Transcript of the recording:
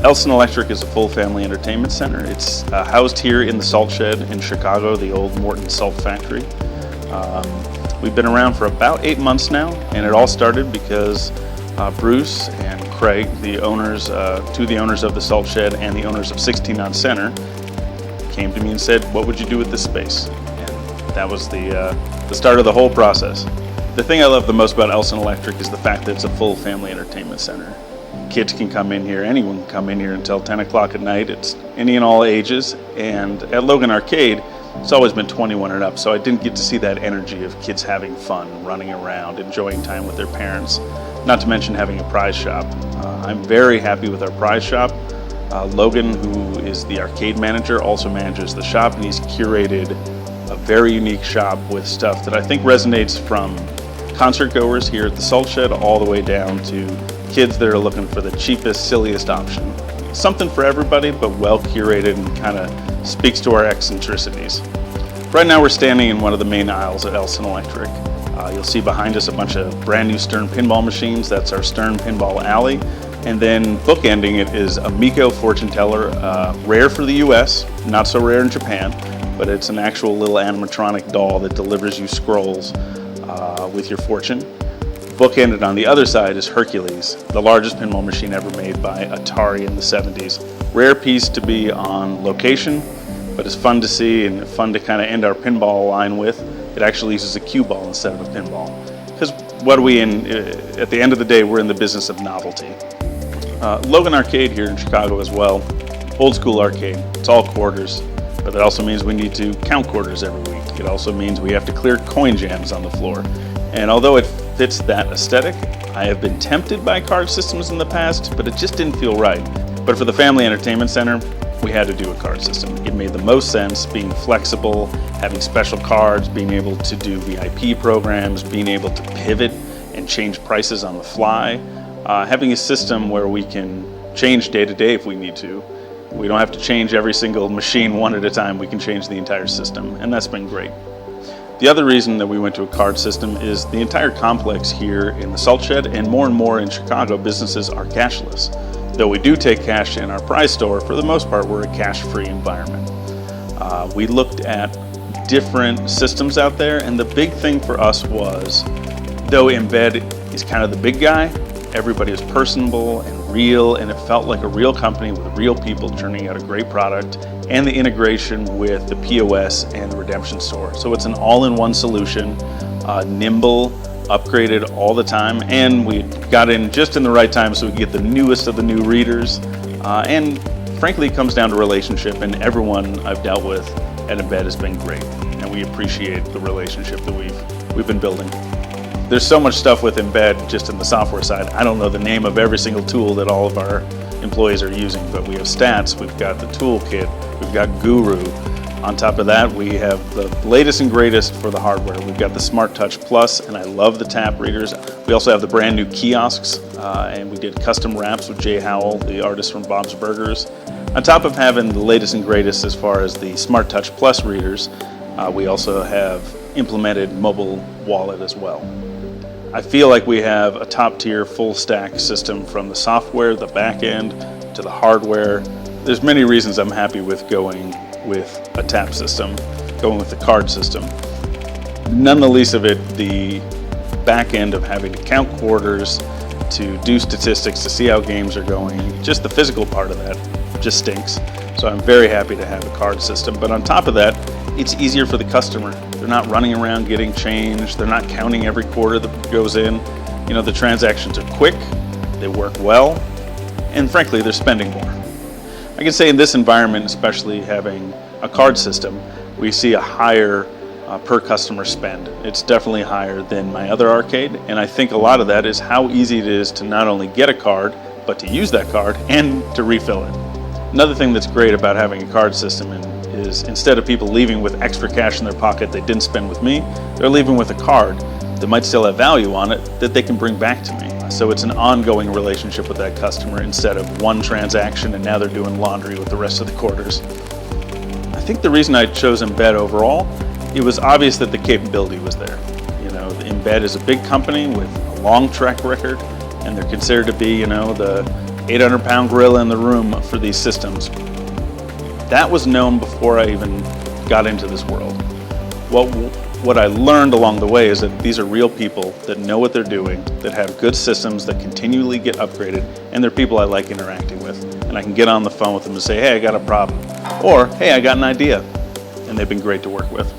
Elston Electric is a full family entertainment center. It's housed here in the salt shed in Chicago, the old Morton Salt Factory. We've been around for about 8 months now, and it all started because Bruce and Craig, the owners, two of the owners of the salt shed and the owners of 16 on Center, came to me and said, "What would you do with this space?" And that was the start of the whole process. The thing I love the most about Elston Electric is the fact that it's a full family entertainment center. Kids can come in here, anyone can come in here until 10 o'clock at night. It's any and all ages. And at Logan Arcade, it's always been 21 and up, so I didn't get to see that energy of kids having fun, running around, enjoying time with their parents, not to mention having a prize shop. I'm very happy with our prize shop. Logan, who is the arcade manager, also manages the shop, and he's curated a very unique shop with stuff that I think resonates from concert goers here at the Salt Shed all the way down to kids that are looking for the cheapest, silliest option. Something for everybody, but well curated and kind of speaks to our eccentricities. Right now we're standing in one of the main aisles at Elston Electric. You'll see behind us a bunch of brand new Stern pinball machines. That's our Stern Pinball Alley. And then bookending it is a Miko fortune teller, rare for the US, not so rare in Japan, but it's an actual little animatronic doll that delivers you scrolls with your fortune. Bookended on the other side is Hercules, the largest pinball machine ever made by Atari in the 70s. Rare piece to be on location, but it's fun to see and fun to kind of end our pinball line with. It actually uses a cue ball instead of a pinball. Because what are we in, at the end of the day, we're in the business of novelty. Logan Arcade here in Chicago as well, old school arcade, it's all quarters, but that also means we need to count quarters every week. It also means we have to clear coin jams on the floor. And although it fits that aesthetic, I have been tempted by card systems in the past, but it just didn't feel right. But for the Family Entertainment Center, we had to do a card system. It made the most sense, being flexible, having special cards, being able to do VIP programs, being able to pivot and change prices on the fly, having a system where we can change day to day if we need to. We don't have to change every single machine one at a time, we can change the entire system, and that's been great. The other reason that we went to a card system is the entire complex here in the Salt Shed and more in Chicago, businesses are cashless. Though we do take cash in our prize store, for the most part, we're a cash-free environment. We looked at different systems out there, and the big thing for us was, though Embed is kind of the big guy, everybody was personable and real, and it felt like a real company with real people turning out a great product, and the integration with the POS and the redemption store. So it's an all-in-one solution, nimble, upgraded all the time, and we got in just in the right time so we could get the newest of the new readers. And frankly, it comes down to relationship, and everyone I've dealt with at Embed has been great, and we appreciate the relationship that we've been building. There's so much stuff with Embed just in the software side. I don't know the name of every single tool that all of our employees are using, but we have Stats, we've got the Toolkit, we've got Guru. On top of that, we have the latest and greatest for the hardware. We've got the Smart Touch Plus, and I love the tap readers. We also have the brand new kiosks, and we did custom wraps with Jay Howell, the artist from Bob's Burgers. On top of having the latest and greatest as far as the Smart Touch Plus readers, we also have implemented mobile wallet as well. I feel like we have a top-tier full-stack system from the software, the back end, to the hardware. There's many reasons I'm happy with going with a tap system, going with the card system. None the least of it, the back end of having to count quarters, to do statistics, to see how games are going, just the physical part of that just stinks. So I'm very happy to have a card system. But on top of that, it's easier for the customer. They're not running around getting change. They're not counting every quarter that goes in. You know, the transactions are quick, they work well, and frankly, they're spending more. I can say in this environment, especially having a card system, we see a higher per customer spend. It's definitely higher than my other arcade, and I think a lot of that is how easy it is to not only get a card, but to use that card and to refill it. Another thing that's great about having a card system is instead of people leaving with extra cash in their pocket they didn't spend with me, they're leaving with a card that might still have value on it that they can bring back to me. So it's an ongoing relationship with that customer instead of one transaction and now they're doing laundry with the rest of the quarters. I think the reason I chose Embed overall, it was obvious that the capability was there. You know, Embed is a big company with a long track record, and they're considered to be, you know, the 800-pound gorilla in the room for these systems. That was known before I even got into this world. What I learned along the way is that these are real people that know what they're doing, that have good systems that continually get upgraded, and they're people I like interacting with. And I can get on the phone with them and say, hey, I got a problem, or hey, I got an idea. And they've been great to work with.